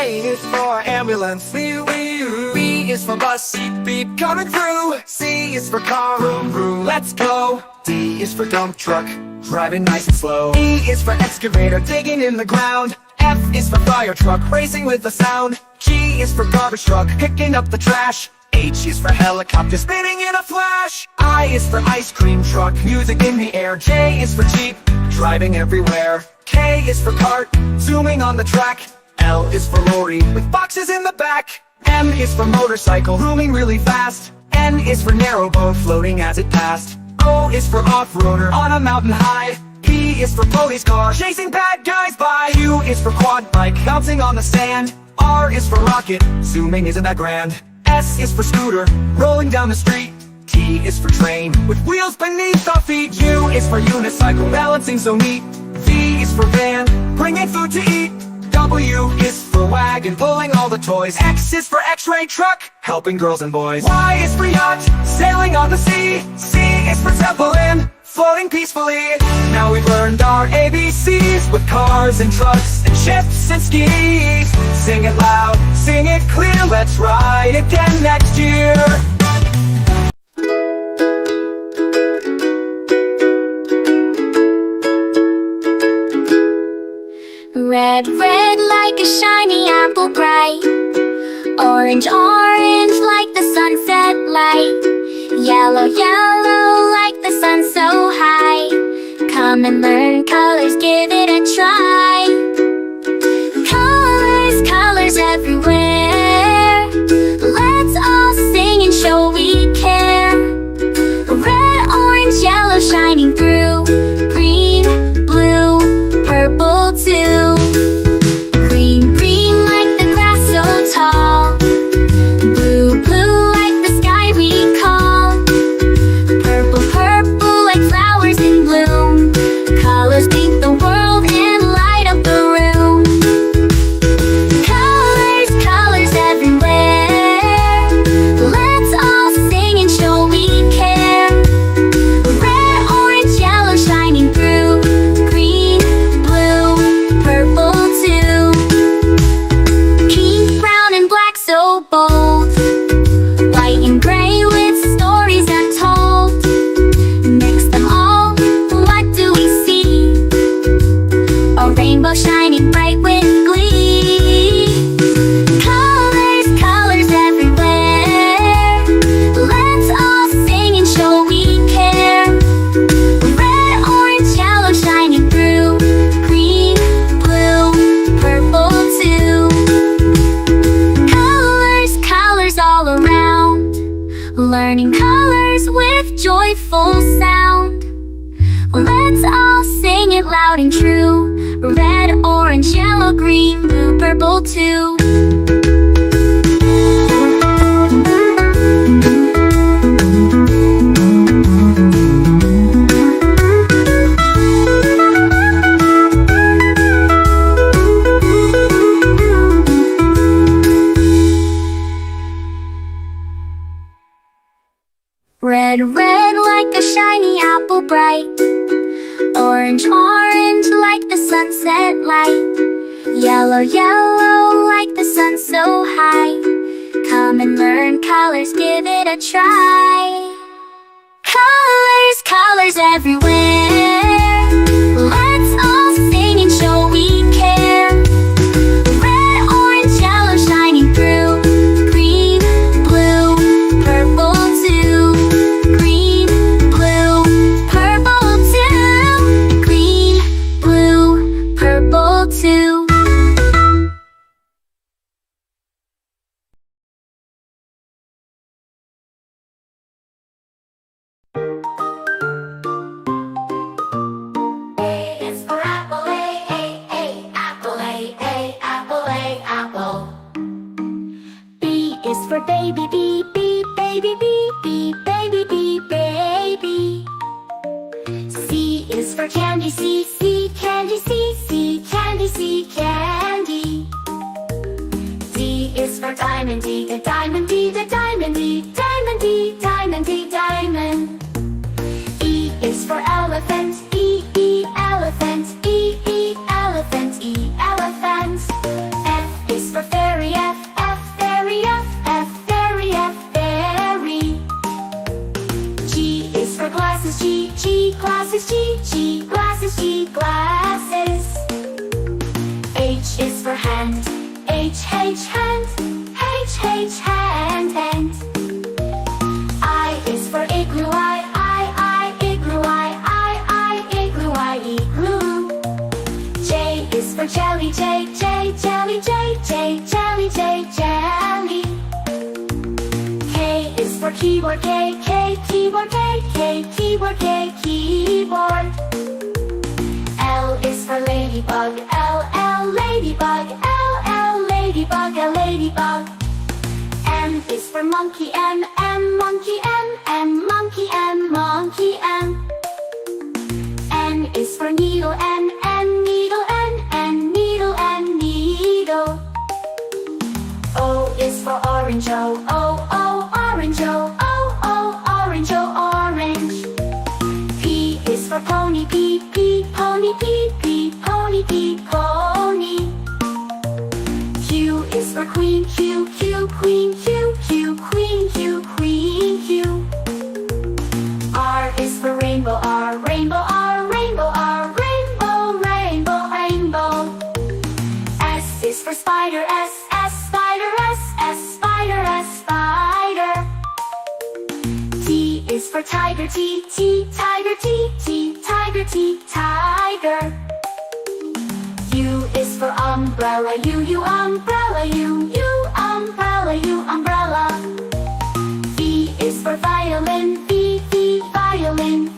is for ambulance, B is for bus, beep beep coming through. C is for car, vroom vroom, let's go. D is for dump truck, driving nice and slow. E is for excavator, digging in the ground. F is for fire truck, racing with the sound. G is for garbage truck, picking up the trash. H is for helicopter, spinning in a flash. I is for ice cream truck, music in the air. J is for jeep, driving everywhere. K is for cart, zooming on the track. L is for lorry, with boxes in the back. M is for motorcycle, zooming really fast. N is for narrowboat, floating as it passed. O is for off-roader, on a mountain high. P is for police car, chasing bad guys by. Q is for quad bike, bouncing on the sand. R is for rocket, zooming isn't that grand. S is for scooter, rolling down the street. T is for train, with wheels beneath our feet. U is for unicycle, balancing so neat. V is for van, bringing food to eat. W is for wagon, pulling all the toys. X is for x-ray truck, helping girls and boys. Y is for yacht, sailing on the sea. C is for zeppelin, floating peacefully. Now we've learned our ABCs, with cars and trucks and ships and skis. Sing it loud, sing it clear, let's ride again next year. Red, red like a shiny apple bright. Orange, orange like the sunset light. Yellow, yellow like the sun so high. Come and learn colors, give it a try. Colors, colors everywhere. Let's all sing and show we care. Red, orange, yellow shining through. Green, blue, purple too. Green, green like the grass so tall. Blue, blue like the sky we call. Purple, purple like flowers in bloom. Colors paint the world and light up the room. Colors, colors everywhere. Let's all sing and show we care. Red, orange, yellow shining through. Green, blue, purple too. Pink, brown and black so bold. White and gray with stories untold. Mix them all, what do we see? A rainbow shining bright with glee. Colors, colors everywhere. Let's all sing and show we care. Red, orange, yellow shining through. Green, blue, purple too. Colors, colors all around. Learning colors with joyful sound. Let's all sing it loud and true. Red, orange, yellow, green, blue, purple too. Red, red like a shiny apple bright. Orange, orange like the sunset light. Yellow, yellow like the sun so high. Come and learn colors, give it a try. Colors, colors everywhere. Let's all sing and show we care. Red, orange, yellow shining through. Green, blue, purple too. Green, blue, purple too. Green, blue, purple too. A is for apple, A, apple, A, apple, A, apple. B is for baby, B, baby, B, baby, B, baby. C is for candy, C, candy, C, candy, C, candy. D is for diamond, D, the diamond, D, the diamond, D, diamond, D, diamond, D, diamond. E is for elephant, E, elephant, E, elephant, E, elephant. F is for fish. Hand, hand. I is for igloo, igloo, igloo. J is for jelly, jelly, jelly. K is for keyboard, keyboard. L is for ladybug, ladybug. M is for monkey, monkey. N is for needle, needle. O is for orange, orange. P is for pony, pony. Q is for queen, queen. R is for rainbow, rainbow. S is for spider, spider. T is for tiger, tiger. U is for umbrella, umbrella. V is for violin, violin.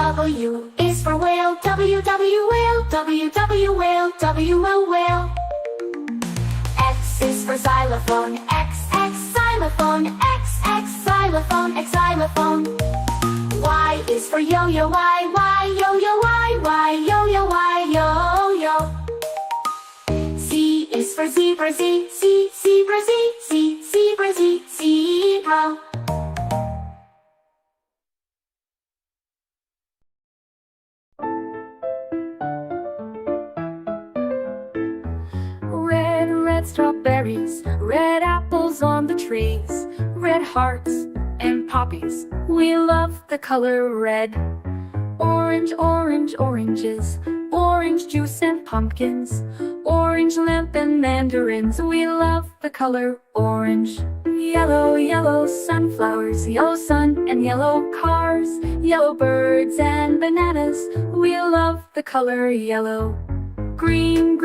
W is for whale, whale. X is for xylophone, xylophone. Y is for yo-yo, yo-yo. Z is for zebra, zebra. Red strawberries, red apples on the trees, red hearts and poppies. We love the color red. Orange, oranges, orange juice and pumpkins, orange lamp and mandarins. We love the color orange. Yellow sunflowers, yellow sun and yellow cars, yellow birds and bananas. We love the color yellow. Green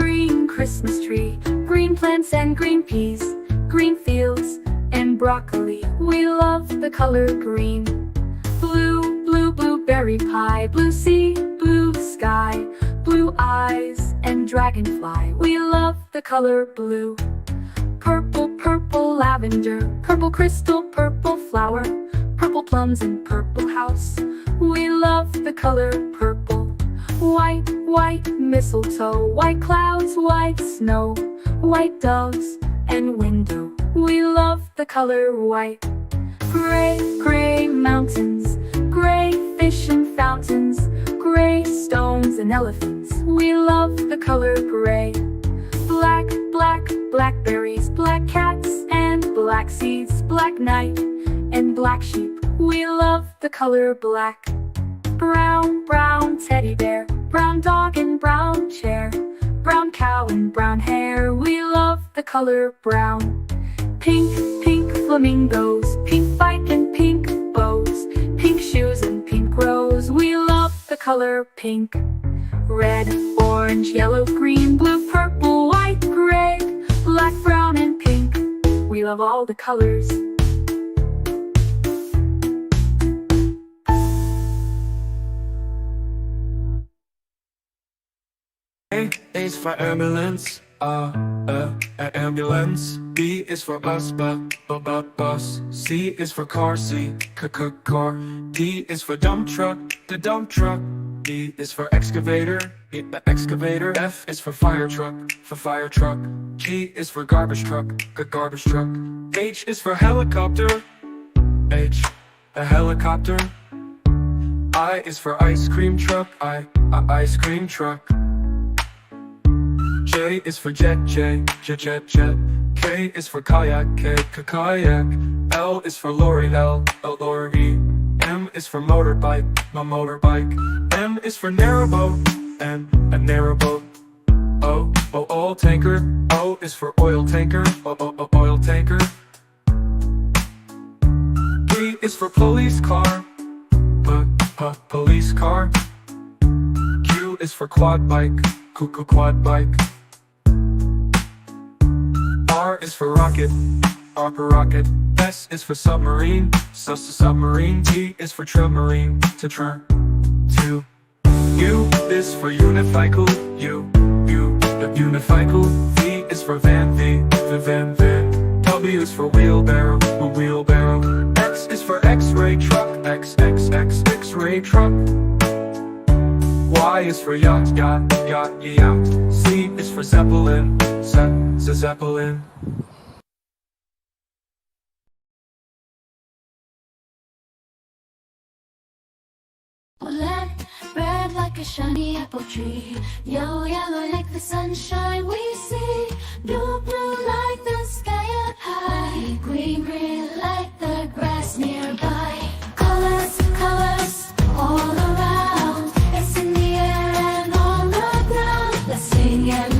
Christmas tree, green plants and green peas, green fields and broccoli. We love the color green. Blue blueberry pie, blue sea, blue sky, blue eyes and dragonfly. We love the color blue. Purple lavender, purple crystal, purple flower, purple plums and purple house. We love the color purple. White mistletoe, white clouds, white snow, white doves and window. We love the color white. Gray mountains, gray fish and fountains, gray stones and elephants. We love the color gray. Blackberries, black cats and black seeds, black night and black sheep. We love the color black. Brown teddy bear, brown dog and brown chair, brown cow and brown hair. We love the color brown. Pink flamingos, pink bike and pink bows, pink shoes and pink rose. We love the color pink. Red, orange, yellow, green, blue, purple, white, gray, black, brown and pink. We love all the colors. A is for ambulance, ambulance. B is for bus, bus. C is for car, car. D is for dump truck, the dump truck. E is for excavator, the excavator. F is for fire truck, G is for garbage truck, garbage truck. H is for helicopter, a helicopter. I is for ice cream truck, ice cream truck. J is for jet. K is for kayak, kayak. L is for lorry, lorry. M is for motorbike, motorbike. N is for narrowboat, and a narrowboat. oil tanker. O is for oil tanker. Oil tanker. P is for police car. Police car. Q is for quad bike. Quad bike. R is for rocket. Rocket. S is for submarine. Submarine. T is for trammarine. To. U is for unicycle. Unicycle. V is for van. Van. W is for wheelbarrow. X is for X-ray truck. X-ray truck. Y is for yacht. Z is for zeppelin. Zeppelin. Black, red like a shiny apple tree. Yellow, yellow like the sunshine we see. Blue, blue like the sky up high. Green, green like the grass nearby. Colors, colors all around. It's in the air and on the ground. Let's sing and